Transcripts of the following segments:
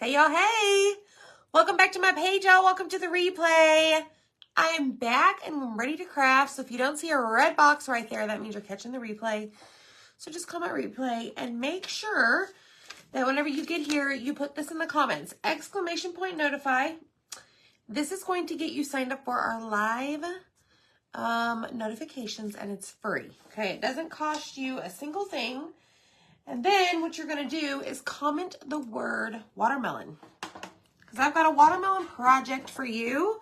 Hey y'all, hey! Welcome back to my page, y'all. Welcome to the replay. I am back and I'm ready to craft. So if you don't see a red box right there, that means you're catching the replay. So just comment replay and make sure that whenever you get here, you put this in the comments. Exclamation point notify. This is going to get you signed up for our live notifications and it's free. Okay, it doesn't cost you a single thing. And then what you're going to do is comment the word watermelon. Because I've got a watermelon project for you.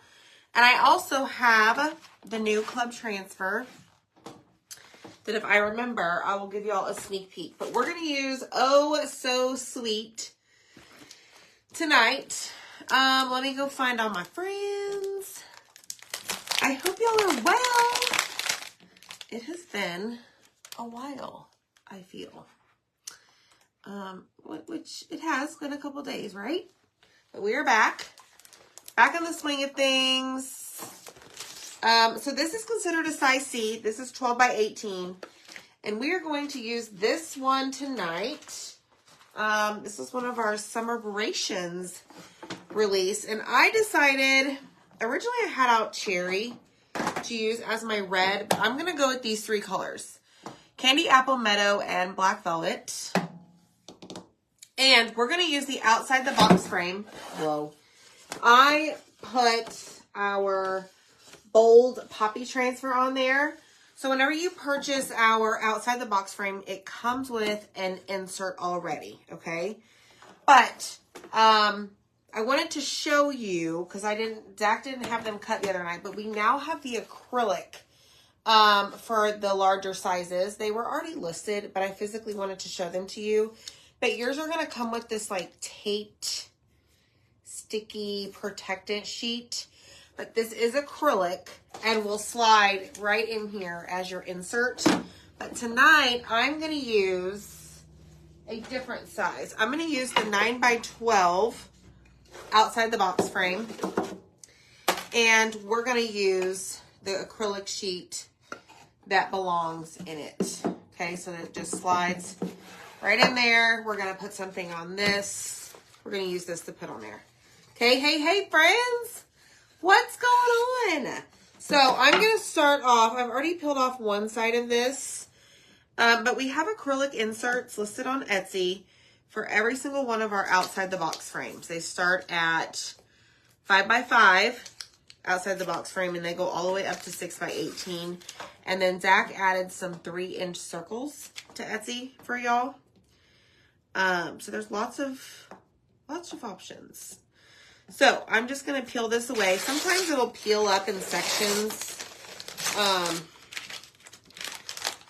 And I also have the new club transfer that if I remember, I will give y'all a sneak peek. But we're going to use Oh So Sweet tonight. Let me go find all my friends. I hope y'all are well. It has been a while, I feel. Which it has been a couple days, right? But we are back in the swing of things. So this is considered a size C. This is 12 by 18. And we are going to use this one tonight. This is one of our Summerbrations release. And I decided, originally I had out cherry to use as my red. But I'm going to go with these three colors. Candy Apple Meadow and Black Velvet. And we're going to use the outside the box frame. Whoa. I put our bold poppy transfer on there. So whenever you purchase our outside the box frame, it comes with an insert already, okay? But I wanted to show you, because Zach didn't have them cut the other night, but we now have the acrylic for the larger sizes. They were already listed, but I physically wanted to show them to you. But yours are going to come with this like taped, sticky protectant sheet. But this is acrylic and will slide right in here as your insert. But tonight, I'm going to use a different size. I'm going to use the 9 by 12 outside the box frame. And we're going to use the acrylic sheet that belongs in it. Okay, so that it just slides right in there. We're going to put something on this. We're going to use this to put on there. Okay, hey, friends. What's going on? So I'm going to start off. I've already peeled off one side of this. But we have acrylic inserts listed on Etsy for every single one of our outside the box frames. They start at 5 by 5 outside the box frame and they go all the way up to 6 by 18. And then Zach added some 3-inch circles to Etsy for y'all. So there's lots of options. So I'm just going to peel this away. Sometimes it'll peel up in sections.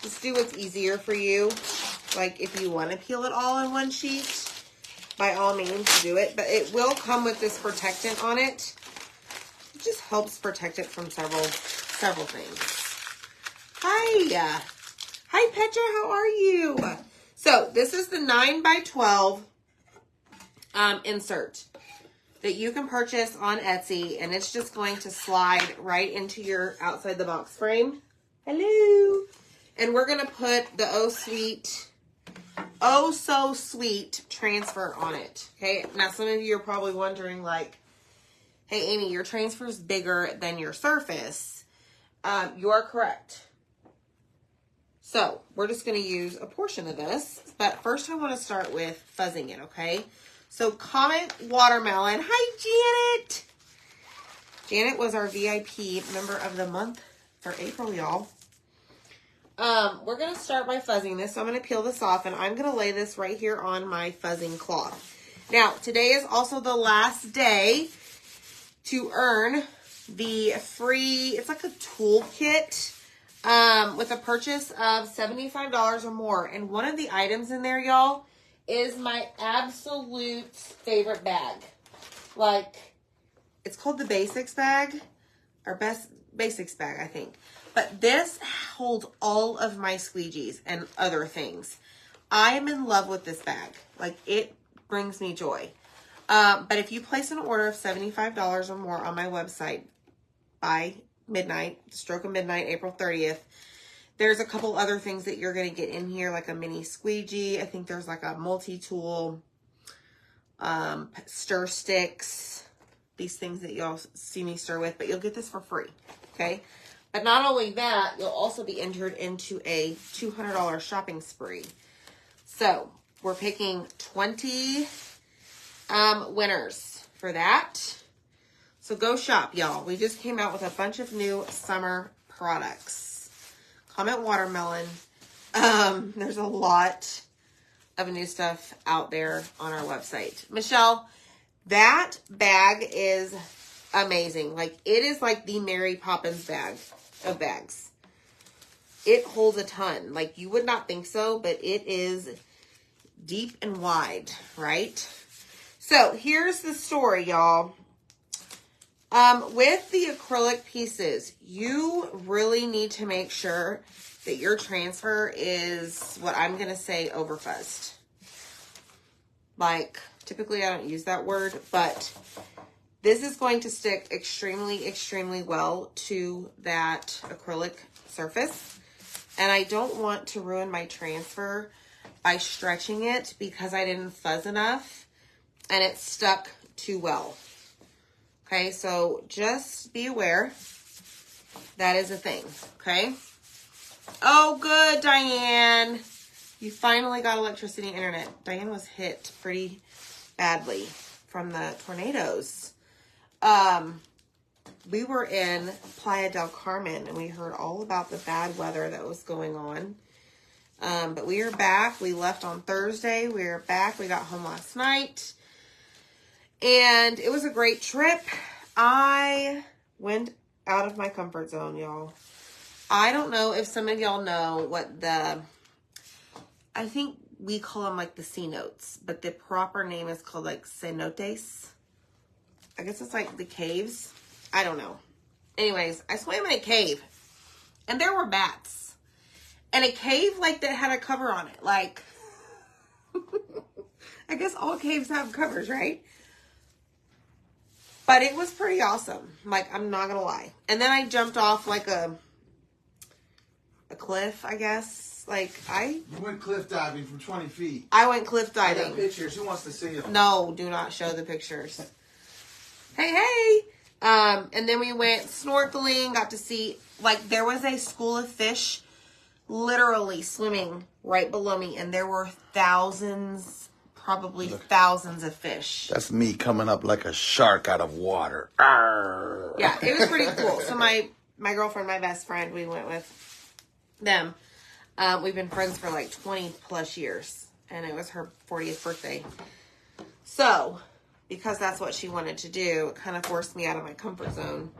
Just do what's easier for you. Like if you want to peel it all in one sheet, by all means do it. But it will come with this protectant on it. It just helps protect it from several things. Hi Petra, how are you? So this is the 9 by 12 insert that you can purchase on Etsy, and it's just going to slide right into your outside the box frame. Hello. And we're going to put the Oh So Sweet transfer on it. Okay. Now some of you are probably wondering like, hey Amy, your transfer is bigger than your surface. You are correct. So we're just going to use a portion of this, but first I want to start with fuzzing it, okay? So comment watermelon. Hi, Janet. Janet was our VIP member of the month for April, y'all. We're going to start by fuzzing this. So I'm going to peel this off, and I'm going to lay this right here on my fuzzing cloth. Now, today is also the last day to earn the free, it's like a toolkit with a purchase of $75 or more. And one of the items in there, y'all, is my absolute favorite bag. Like, it's called the Basics bag, or Best Basics bag, I think. But this holds all of my squeegees and other things. I am in love with this bag. Like, it brings me joy. But if you place an order of $75 or more on my website by midnight, stroke of midnight, April 30th, there's a couple other things that you're going to get in here, like a mini squeegee. I think there's like a multi-tool stir sticks, these things that y'all see me stir with, but you'll get this for free, okay? But not only that, you'll also be entered into a $200 shopping spree. So we're picking 20 winners for that. So go shop, y'all. We just came out with a bunch of new summer products. Comment watermelon. There's a lot of new stuff out there on our website. Michelle, that bag is amazing. Like, it is like the Mary Poppins bag of bags. It holds a ton. Like, you would not think so, but it is deep and wide, right? So here's the story, y'all. With the acrylic pieces, you really need to make sure that your transfer is what I'm going to say overfuzzed. Like, typically I don't use that word, but this is going to stick extremely, extremely well to that acrylic surface. And I don't want to ruin my transfer by stretching it because I didn't fuzz enough and it stuck too well. Okay, so just be aware that is a thing, okay? Oh, good, Diane. You finally got electricity and internet. Diane was hit pretty badly from the tornadoes. We were in Playa del Carmen and we heard all about the bad weather that was going on. But we are back. We left on Thursday. We are back. We got home last night. And it was a great trip. I went out of my comfort zone, y'all. I don't know if some of y'all know what I think we call them like the cenotes, but the proper name is called like cenotes. I guess it's like the caves. I don't know. Anyways, I swam in a cave and there were bats. And a cave like that had a cover on it. Like, I guess all caves have covers, right? But it was pretty awesome. Like, I'm not gonna lie. And then I jumped off like a cliff, I guess. Like, You went cliff diving from 20 feet. I went cliff I diving. got pictures. Who wants to see them? No, do not show the pictures. Hey. And then we went snorkeling, got to see, like, there was a school of fish literally swimming right below me, and there were thousands, probably thousands of fish. That's me coming up like a shark out of water. Arr. Yeah, it was pretty cool. So my girlfriend, my best friend, we went with them. We've been friends for like 20 plus years, and it was her 40th birthday. So, because that's what she wanted to do, it kind of forced me out of my comfort zone.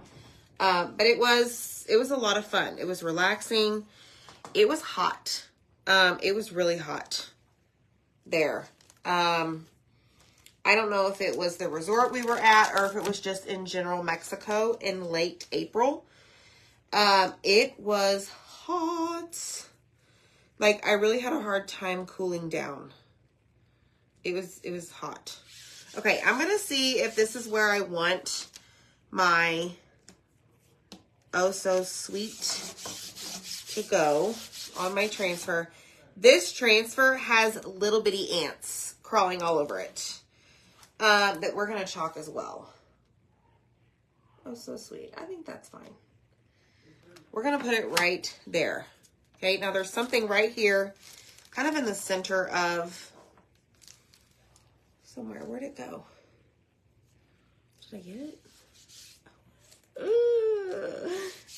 But it was a lot of fun. It was relaxing. It was hot. It was really hot there. I don't know if it was the resort we were at or if it was just in general Mexico in late April. It was hot. Like, I really had a hard time cooling down. It was hot. Okay, I'm going to see if this is where I want my Oh So Sweet to go on my transfer. This transfer has little bitty ants crawling all over it that we're going to chalk as well. Oh So Sweet. I think that's fine. We're going to put it right there. Okay, now there's something right here, kind of in the center of somewhere. Where'd it go? Did I get it?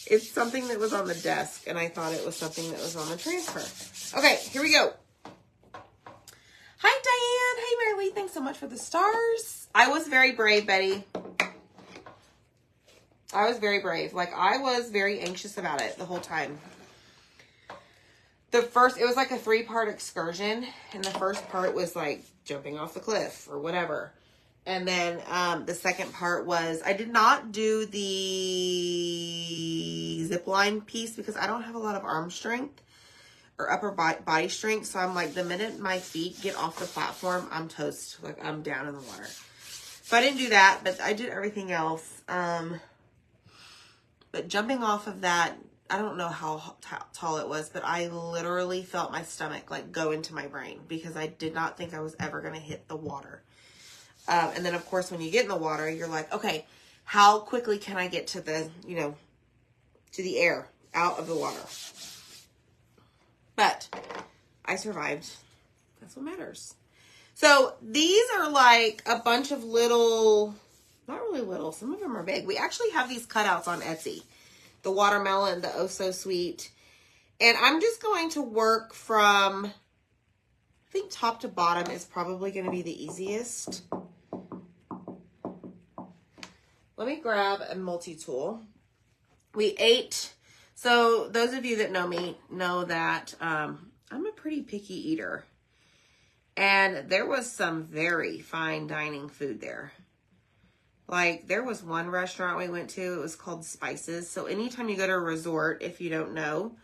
It's something that was on the desk, and I thought it was something that was on the transfer. Okay, here we go. Hi, Diane. Hey, Mary Lee. Thanks so much for the stars. I was very brave, Betty. I was very brave. Like, I was very anxious about it the whole time. It was like a 3-part excursion, and the first part was like jumping off the cliff or whatever. And then the second part was, I did not do the zip line piece because I don't have a lot of arm strength or upper body strength. So I'm like, the minute my feet get off the platform, I'm toast. Like, I'm down in the water. So I didn't do that, but I did everything else. But jumping off of that, I don't know how tall it was, but I literally felt my stomach like go into my brain because I did not think I was ever going to hit the water. And then, of course, when you get in the water, you're like, okay, how quickly can I get to the, to the air, out of the water? But I survived. That's what matters. So these are like a bunch of little, not really little, some of them are big. We actually have these cutouts on Etsy. The watermelon, the Oh So Sweet. And I'm just going to work from, I think top to bottom is probably going to be the easiest. Let me grab a multi-tool. We ate, so those of you that know me know that I'm a pretty picky eater. And there was some very fine dining food there. Like, there was one restaurant we went to, it was called Spices. So anytime you go to a resort, if you don't know,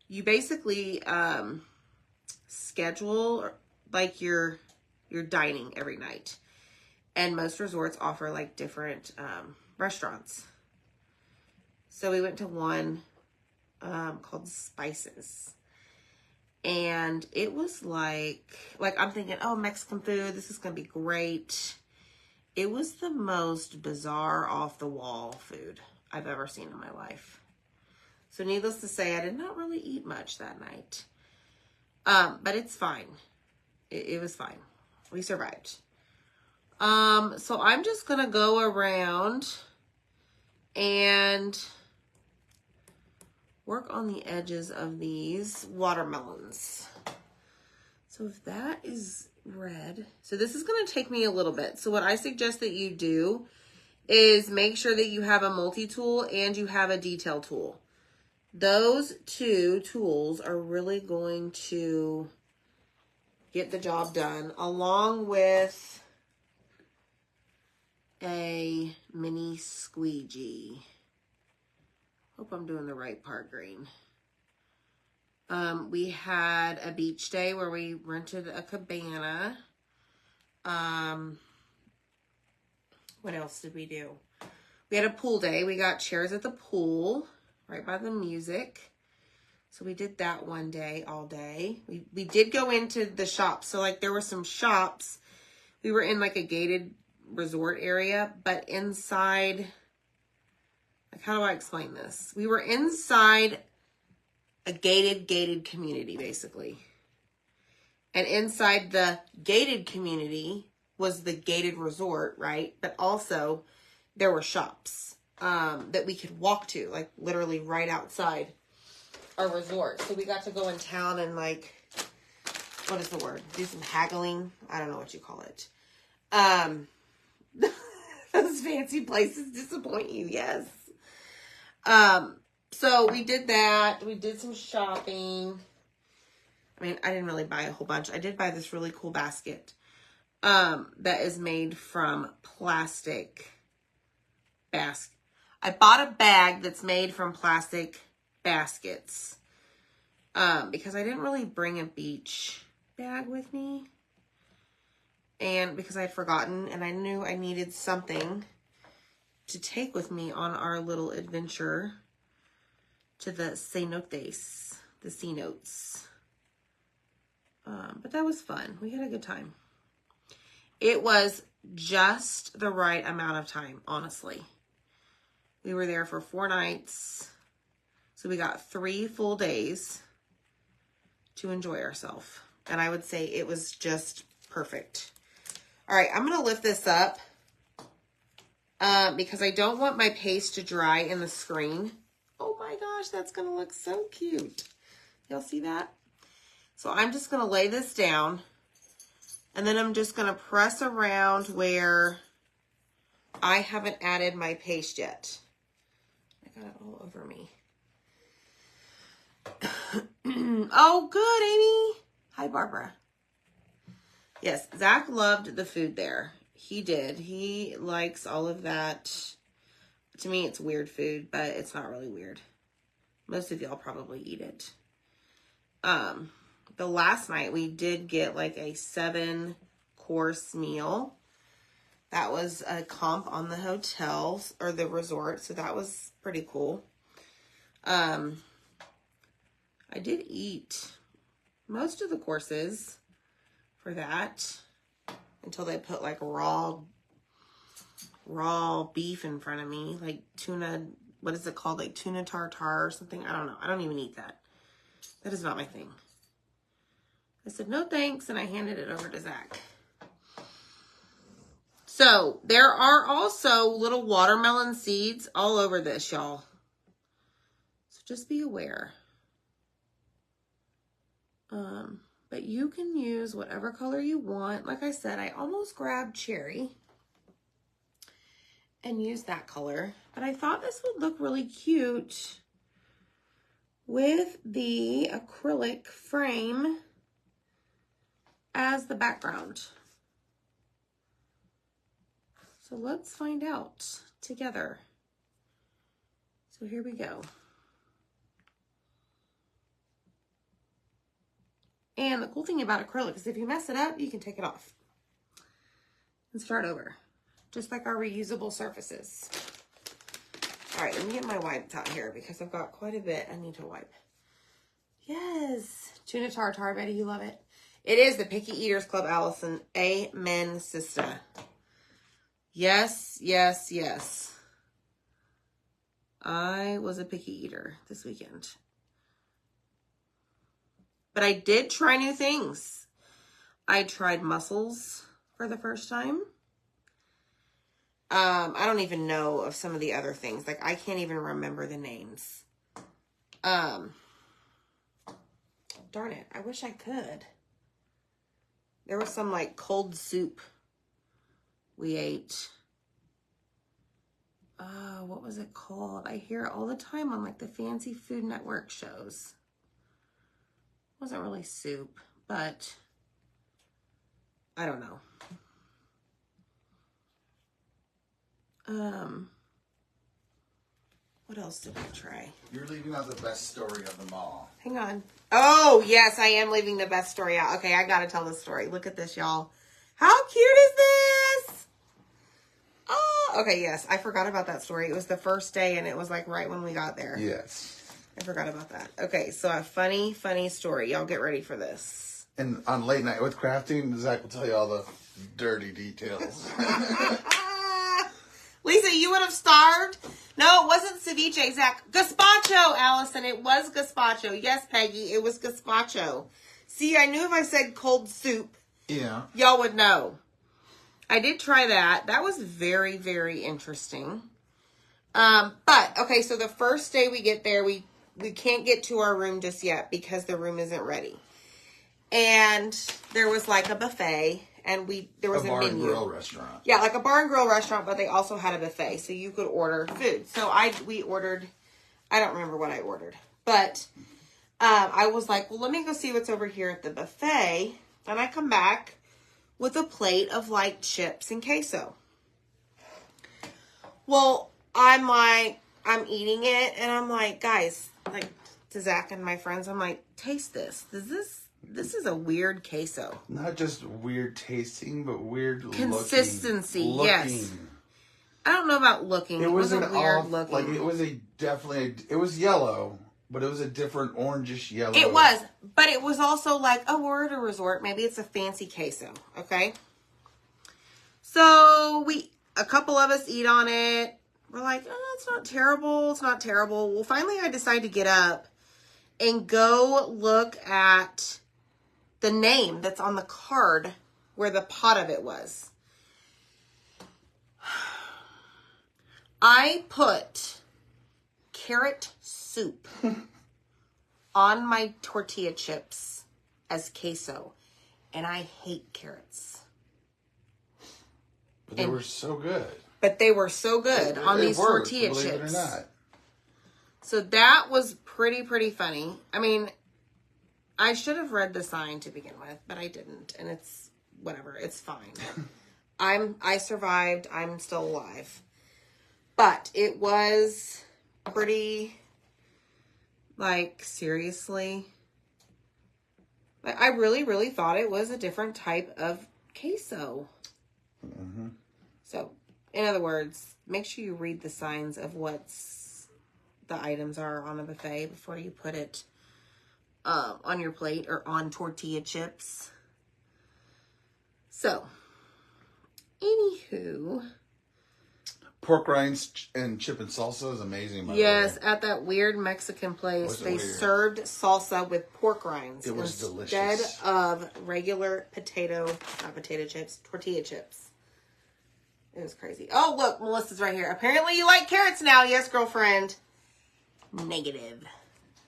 you basically schedule like your dining every night. And most resorts offer like different restaurants. So we went to one called Spices. And it was like I'm thinking, oh, Mexican food, this is going to be great. It was the most bizarre, off-the-wall food I've ever seen in my life. So needless to say, I did not really eat much that night. But it's fine. It was fine. We survived. So I'm just going to go around and work on the edges of these watermelons. So if that is red, so this is going to take me a little bit. So what I suggest that you do is make sure that you have a multi-tool and you have a detail tool. Those two tools are really going to get the job done, along with a mini squeegee. Hope I'm doing the right part green. We had a beach day where we rented a cabana. What else did we do? We had a pool day. We got chairs at the pool right by the music. So we did that one day, all day. We did go into the shops. So like there were some shops. We were in like a gated resort area, but inside, like how do I explain this? We were inside a gated community, basically. And inside the gated community was the gated resort, right? But also there were shops that we could walk to, like literally right outside our resort. So we got to go in town and like, what is the word? Do some haggling. I don't know what you call it. Those fancy places disappoint you, yes. So we did that. We did some shopping. I mean, I didn't really buy a whole bunch. I did buy this really cool basket that is made from plastic basket. I bought a bag that's made from plastic baskets because I didn't really bring a beach bag with me. And because I had forgotten and I knew I needed something to take with me on our little adventure to the cenotes, the cenotes. But that was fun. We had a good time. It was just the right amount of time, honestly. We were there for 4 nights. So we got 3 full days to enjoy ourselves. And I would say it was just perfect. All right, I'm going to lift this up because I don't want my paste to dry in the screen. Oh my gosh, that's going to look so cute. Y'all see that? So I'm just going to lay this down, and then I'm just going to press around where I haven't added my paste yet. I got it all over me. Oh, good, Amy. Hi, Barbara. Yes, Zach loved the food there. He did. He likes all of that. To me, it's weird food, but it's not really weird. Most of y'all probably eat it. The last night we did get like a 7-course meal. That was a comp on the hotel or the resort, so that was pretty cool. I did eat most of the courses for that. until they put like raw beef in front of me, like tuna, what is it called? Like tuna tartare or something. I don't know. I don't even eat that. That is not my thing. I said, no thanks. And I handed it over to Zach. So there are also little watermelon seeds all over this, y'all. So just be aware. But you can use whatever color you want. Like I said, I almost grabbed cherry and used that color. But I thought this would look really cute with the acrylic frame as the background. So let's find out together. So here we go. And the cool thing about acrylic is if you mess it up, you can take it off and start over, just like our reusable surfaces. All right, let me get my wipes out here because I've got quite a bit I need to wipe. Yes, tuna tartare, Betty, you love it. It is the Picky Eaters Club, Allison. Amen, sister. Yes, yes, yes. I was a picky eater this weekend. But I did try new things. I tried mussels for the first time. I don't even know of some of the other things. Like, I can't even remember the names. Darn it. I wish I could. There was some, like, cold soup we ate. What was it called? I hear it all the time on, like, the Fancy Food Network shows. Wasn't really soup, but I don't know. What else did I try? You're leaving out the best story of them all. Hang on. Oh, yes, I am leaving the best story out. Okay, I gotta tell this story. Look at this, y'all. How cute is this? Oh, okay, yes. I forgot about that story. It was the first day, and it was like right when we got there. Yes. I forgot about that. Okay, so a funny story. Y'all get ready for this. And on Late Night with Crafting, Zach will tell you all the dirty details. Lisa, you would have starved. No, it wasn't ceviche, Zach. Gazpacho, Allison. It was gazpacho. Yes, Peggy, it was gazpacho. See, I knew if I said cold soup, Yeah. y'all would know. I did try that. That was very, very interesting. But, okay, so the first day we get there, we can't get to our room just yet because the room isn't ready. And there was like a buffet, and there was a bar menu. and grill restaurant. Yeah, like a bar and grill restaurant, but they also had a buffet, so you could order food. So we ordered, I don't remember what I ordered, but I was like, well, let me go see what's over here at the buffet. And I come back with a plate of like chips and queso. Well, I'm eating it, and I'm like, guys, like to Zach and my friends, I'm like, taste this. This is a weird queso. Not just weird tasting, but weird Consistency, looking. yes. I don't know about looking. It wasn't weird looking. Like it was it was yellow, but it was a different orangish yellow. It was, but it was also like, oh, we're at a resort. Maybe it's a fancy queso, okay? So a couple of us eat on it. We're like, oh, it's not terrible. It's not terrible. Well, finally I decide to get up and go look at the name that's on the card where the pot of it was. I put carrot soup on my tortilla chips as queso, and I hate carrots. But they were so good. But they were so good on these worked, tortilla believe chips. It or not. So that was pretty funny. I mean, I should have read the sign to begin with, but I didn't. And it's whatever. It's fine. I survived. I'm still alive. But it was pretty, like, seriously. I really thought it was a different type of queso. Mm-hmm. So, in other words, make sure you read the signs of what's the items are on a buffet before you put it on your plate or on tortilla chips. So, Anywho. Pork rinds and chip and salsa is amazing. By Yes, the way. at that weird Mexican place, Was it they weird? served salsa with pork rinds. It was instead delicious. of regular not potato chips, tortilla chips. It was crazy. Oh, look, Melissa's right here. Apparently you like carrots now. Yes, girlfriend. Negative.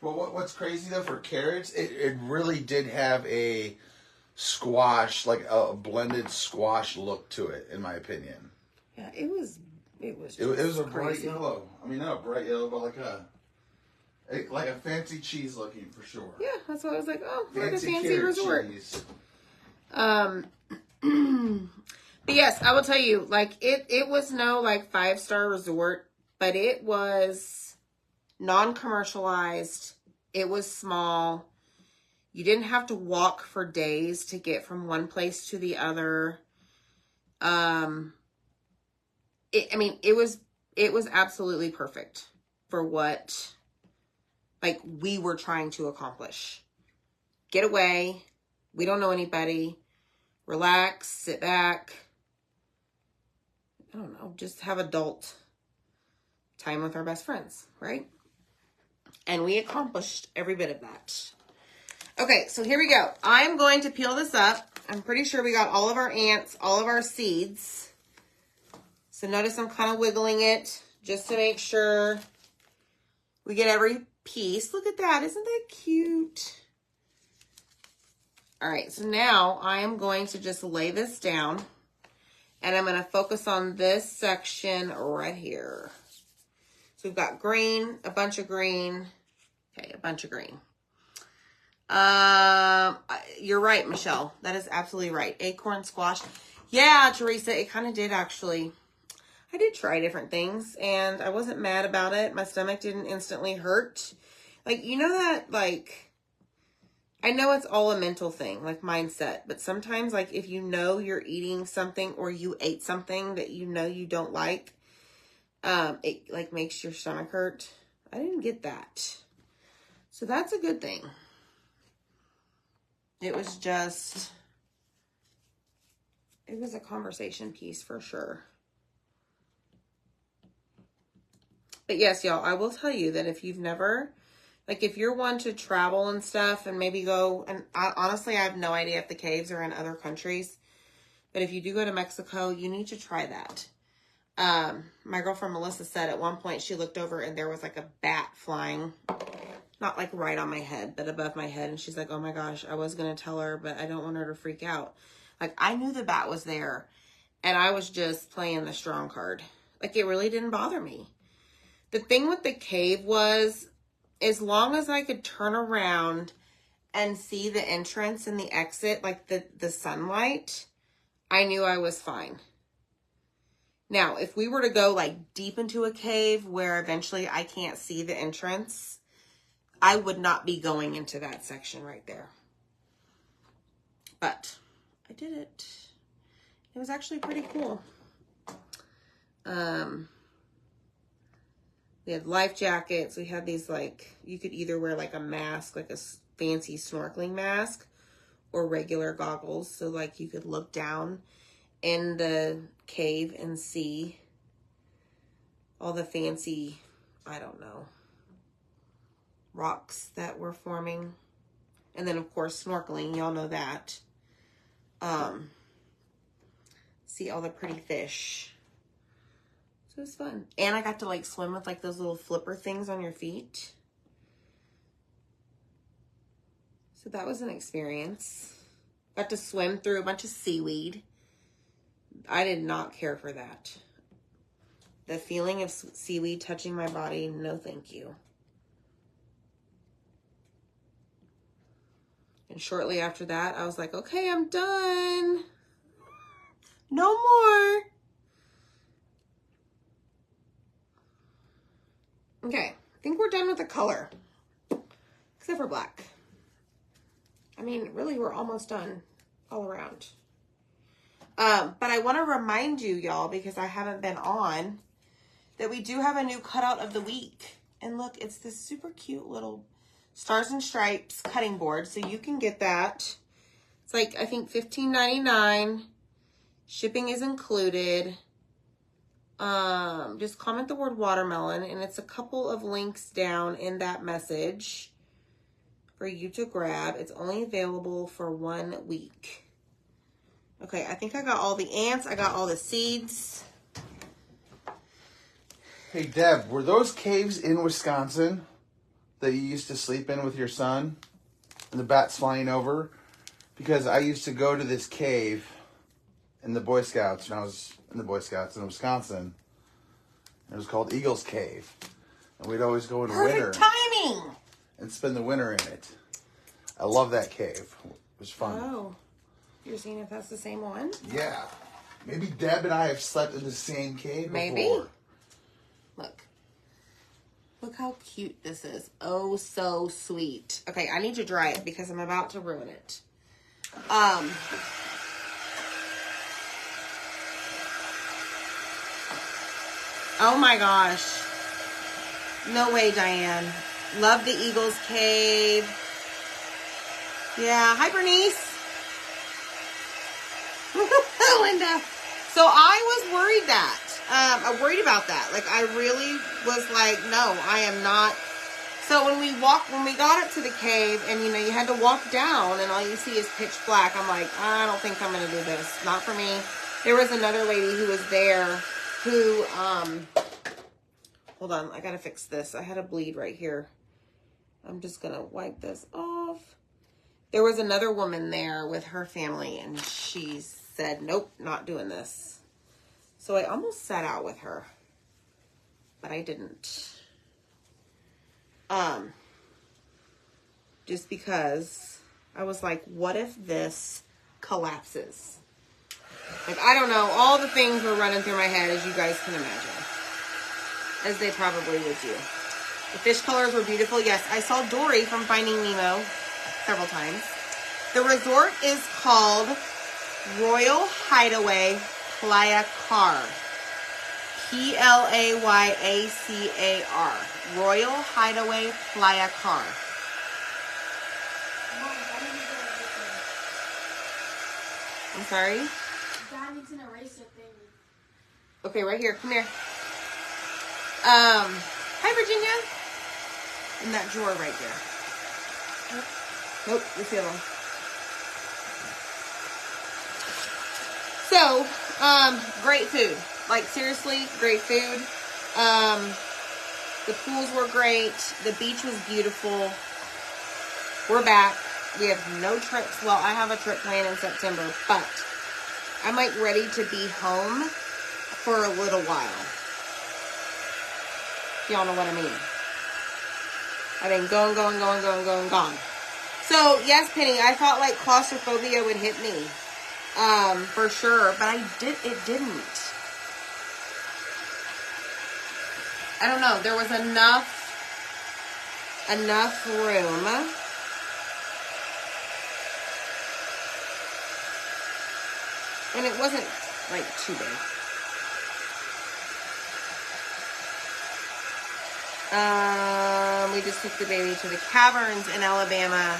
Well, what's crazy though for carrots, it really did have a squash, like a blended squash look to it, in my opinion. Yeah, it was. It was A bright crazy. yellow. I mean, not a bright yellow, but like a fancy cheese looking for sure. Yeah, that's why I was like, oh, we're at a fancy carrot resort. cheese. But yes, I will tell you, like it was no like 5-star resort, but it was non-commercialized. It was small. You didn't have to walk for days to get from one place to the other. It was absolutely perfect for what like we were trying to accomplish. Get away. We don't know anybody. Relax, sit back. I don't know, just have adult time with our best friends, right? And we accomplished every bit of that. Okay, so here we go. I'm going to peel this up. I'm pretty sure we got all of our ants, all of our seeds. So notice I'm kind of wiggling it just to make sure we get every piece. Look at that. Isn't that cute? All right, so now I am going to just lay this down. And I'm going to focus on this section right here. So we've got green, a bunch of green. Okay, a bunch of green. You're right, Michelle. That is absolutely right. Acorn squash. Yeah, Teresa, it kind of did actually. I did try different things and I wasn't mad about it. My stomach didn't instantly hurt. Like, you know that, like, I know it's all a mental thing, like mindset, but sometimes, like, if you know you're eating something or you ate something that you know you don't like, it, like, makes your stomach hurt. I didn't get that. So that's a good thing. It was just, it was a conversation piece for sure. But yes, y'all, I will tell you that if you've never, like if you're one to travel and stuff and maybe go, and honestly, I have no idea if the caves are in other countries, but if you do go to Mexico, you need to try that. My girlfriend Melissa said at one point she looked over and there was like a bat flying, not like right on my head, but above my head. And she's like, oh my gosh, I was going to tell her, but I don't want her to freak out. Like I knew the bat was there and I was just playing the strong card. Like it really didn't bother me. The thing with the cave was, as long as I could turn around and see the entrance and the exit, like the sunlight, I knew I was fine. Now, if we were to go like deep into a cave where eventually I can't see the entrance, I would not be going into that section right there. But I did it. It was actually pretty cool. We had life jackets. We had these like, you could either wear like a mask, like a fancy snorkeling mask, or regular goggles. So like you could look down in the cave and see all the fancy, I don't know, rocks that were forming. And then of course snorkeling, y'all know that. See all the pretty fish. So it was fun. And I got to like swim with like those little flipper things on your feet. So that was an experience. Got to swim through a bunch of seaweed. I did not care for that. The feeling of seaweed touching my body, no thank you. And shortly after that, I was like, okay, I'm done. No more. Okay, I think we're done with the color. Except for black. I mean, really, we're almost done all around. But I want to remind you, y'all, because I haven't been on, that we do have a new cutout of the week. And look, it's this super cute little Stars and Stripes cutting board. So you can get that. It's like, I think $15.99. Shipping is included. Just comment the word watermelon, and it's a couple of links down in that message for you to grab. It's only available for 1 week. Okay, I think I got all the ants. I got all the seeds. Hey, Deb, were those caves in Wisconsin that you used to sleep in with your son and the bats flying over? Because I used to go to this cave in the Boy Scouts when I was in the Boy Scouts in Wisconsin. It was called Eagles Cave. And we'd always go in Perfect winter timing. and spend the winter in it. I love that cave. It was fun. Oh, you're seeing if that's the same one? Yeah. Maybe Deb and I have slept in the same cave Maybe. before. Look how cute this is. Oh, so sweet. Okay, I need to dry it because I'm about to ruin it. Oh my gosh. No way, Diane. Love the Eagles Cave. Yeah, hi Bernice. Linda. So I was worried that. I'm worried about that. Like, I really was like, no, I am not. So when we got up to the cave and, you know, you had to walk down and all you see is pitch black, I'm like, I don't think I'm going to do this. Not for me. There was another lady who was there who, hold on, I got to fix this. I had a bleed right here. I'm just going to wipe this off. There was another woman there with her family and she said, nope, not doing this. So I almost sat out with her, but I didn't. Just because I was like, what if this collapses? Like, I don't know. All the things were running through my head, as you guys can imagine. As they probably would do. The fish colors were beautiful. Yes, I saw Dory from Finding Nemo several times. The resort is called Royal Hideaway Playa Car. Playacar. Royal Hideaway Playa Car. I'm sorry? Dad needs an eraser thing. Okay, right here. Come here. Hi, Virginia. In that drawer right there. Nope, this the other one. So, great food. Like, seriously, great food. The pools were great. The beach was beautiful. We're back. We have no trips. Well, I have a trip planned in September, but I'm like ready to be home for a little while. Y'all know what I mean. I've been going. So, yes, Penny, I thought like claustrophobia would hit me. For sure, but it didn't. I don't know, there was enough room. And it wasn't like too big. We just took the baby to the caverns in Alabama.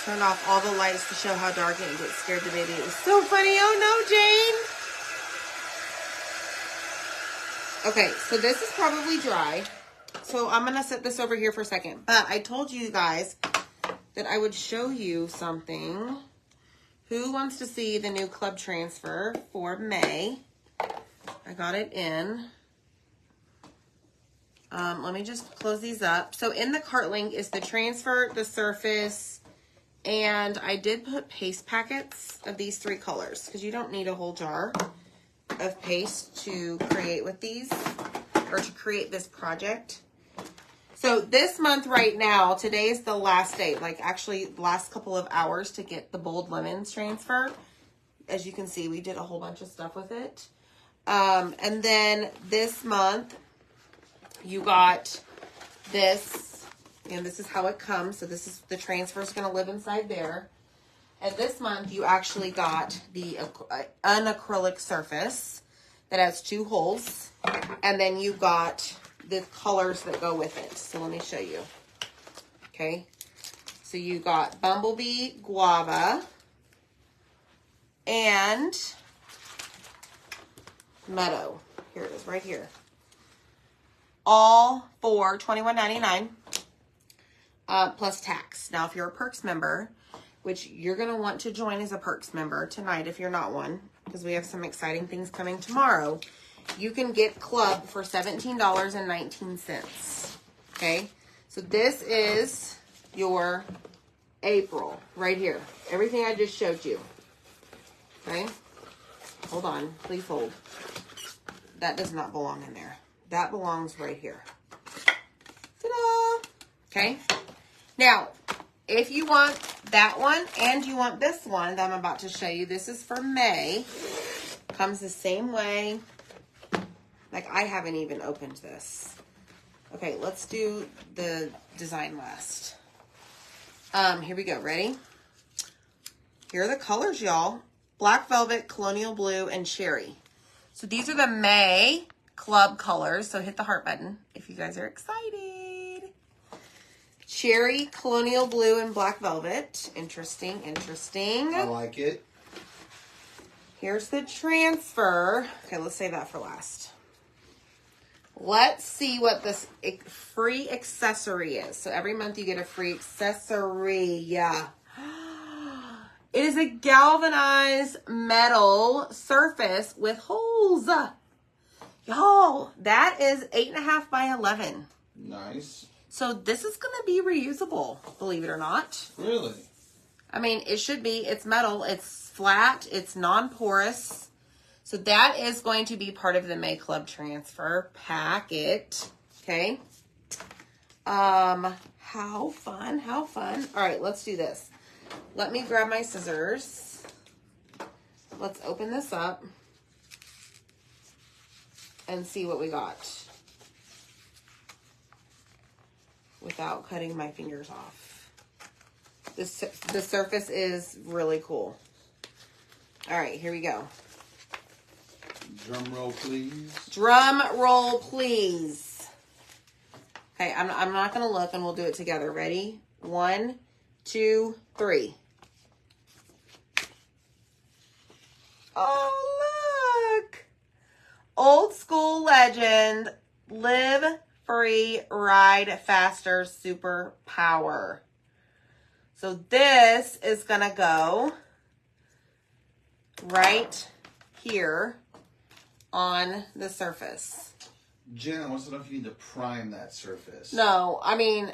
Turned off all the lights to show how dark it gets. Scared the baby. It was so funny. Oh no, Jane. Okay, so this is probably dry. So I'm going to set this over here for a second. But I told you guys that I would show you something. Who wants to see the new club transfer for May? I got it in. Let me just close these up. So in the cart link is the transfer, the surface, and I did put paste packets of these 3 colors because you don't need a whole jar of paste to create with these or to create this project. So this month right now, today is the last day, like actually the last couple of hours to get the Bold Lemons transfer. As you can see, we did a whole bunch of stuff with it. And then this month, you got this, and this is how it comes. So this is the transfer is going to live inside there. And this month, you actually got the unacrylic surface that has 2 holes. And then you got the colors that go with it. So let me show you. Okay. So you got Bumblebee, Guava. and Meadow. Here it is, right here. All for $21.99 plus tax. Now, if you're a Perks member, which you're going to want to join as a Perks member tonight if you're not one, because we have some exciting things coming tomorrow, you can get Club for $17.19. Okay? So this is your April right here. Everything I just showed you. Okay? Hold on. Please hold. That does not belong in there. That belongs right here. Ta-da! Okay? Now, if you want that one and you want this one that I'm about to show you, this is for May. Comes the same way. Like, I haven't even opened this. Okay, let's do the design last. Here we go. Ready? Here are the colors, y'all. Black Velvet, Colonial Blue, and Cherry. So these are the May Club colors. So hit the heart button if you guys are excited. Cherry, Colonial Blue, and Black Velvet. Interesting, interesting. I like it. Here's the transfer. Okay, let's save that for last. Let's see what this free accessory is. So every month you get a free accessory. Yeah. It is a galvanized metal surface with holes. Y'all, that is 8.5 by 11. Nice. So this is going to be reusable, believe it or not. Really? I mean, it should be. It's metal. It's flat. It's non-porous. So that is going to be part of the May Club transfer packet. Okay. How fun. How fun. All right, let's do this. Let me grab my scissors. Let's open this up and see what we got without cutting my fingers off. The surface is really cool. All right, here we go. Drum roll, please. Drum roll, please. Okay, I'm not going to look, and we'll do it together. Ready? 1, 2, 3. Oh, look. Old school legend. Live free, ride faster, super power. So this is going to go right here on the surface. Jen, I want to know if you need to prime that surface. No, I mean,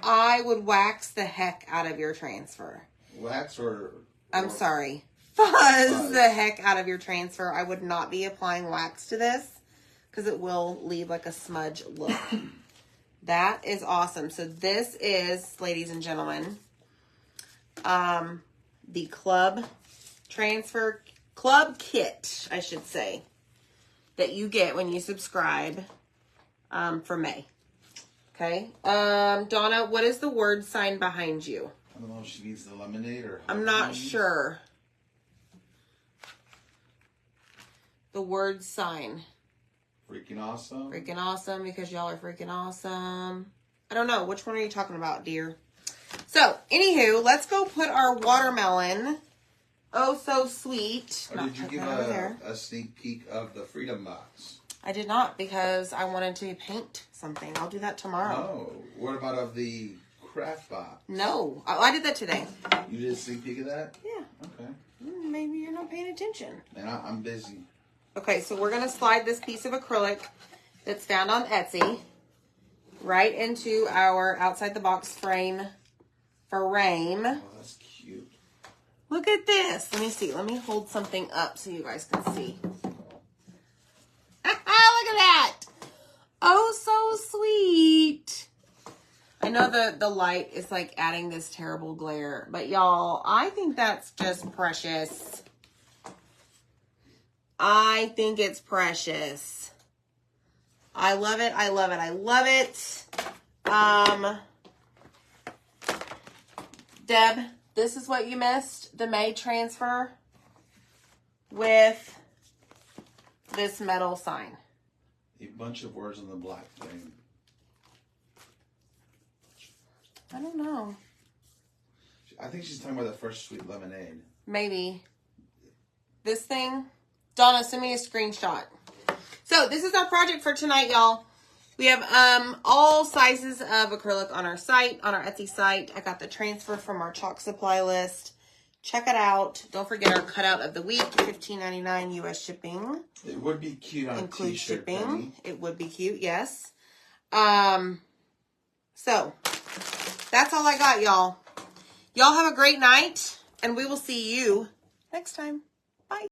I would wax the heck out of your transfer. Wax or I'm sorry. Fuzz the heck out of your transfer. I would not be applying wax to this because it will leave like a smudge look. That is awesome. So this is, ladies and gentlemen, the club kit, I should say, that you get when you subscribe for May. Okay. Donna, what is the word sign behind you? I don't know if she needs the lemonade or... I'm not sure. The word sign. Freaking awesome. Freaking awesome because y'all are freaking awesome. I don't know. Which one are you talking about, dear? So, anywho, let's go put our watermelon. Oh, so sweet. Or did you give a sneak peek of the Freedom Box? I did not because I wanted to paint something. I'll do that tomorrow. Oh, what about of the craft box? No, I did that today. You did a sneak peek of that? Yeah. Okay. Maybe you're not paying attention. Man, I'm busy. Okay, so we're going to slide this piece of acrylic that's found on Etsy right into our outside the box frame. Oh, that's cute. Look at this. Let me see. Let me hold something up so you guys can see. Look at that. Oh, so sweet. I know the light is like adding this terrible glare, but y'all, I think that's just precious. I think it's precious. I love it. I love it. I love it. Deb, this is what you missed. The May transfer with this metal sign. A bunch of words on the black thing. I don't know. I think she's talking about the Fresh Sweet Lemonade. Maybe. this thing. Donna, send me a screenshot. So this is our project for tonight, y'all. We have all sizes of acrylic on our site, on our Etsy site. I got the transfer from our chalk supply list. Check it out. Don't forget our cutout of the week, $15.99 US shipping. It would be cute on Include a t-shirt. shipping. Penny. It would be cute, yes. So that's all I got, y'all. Y'all have a great night, and we will see you next time. Bye.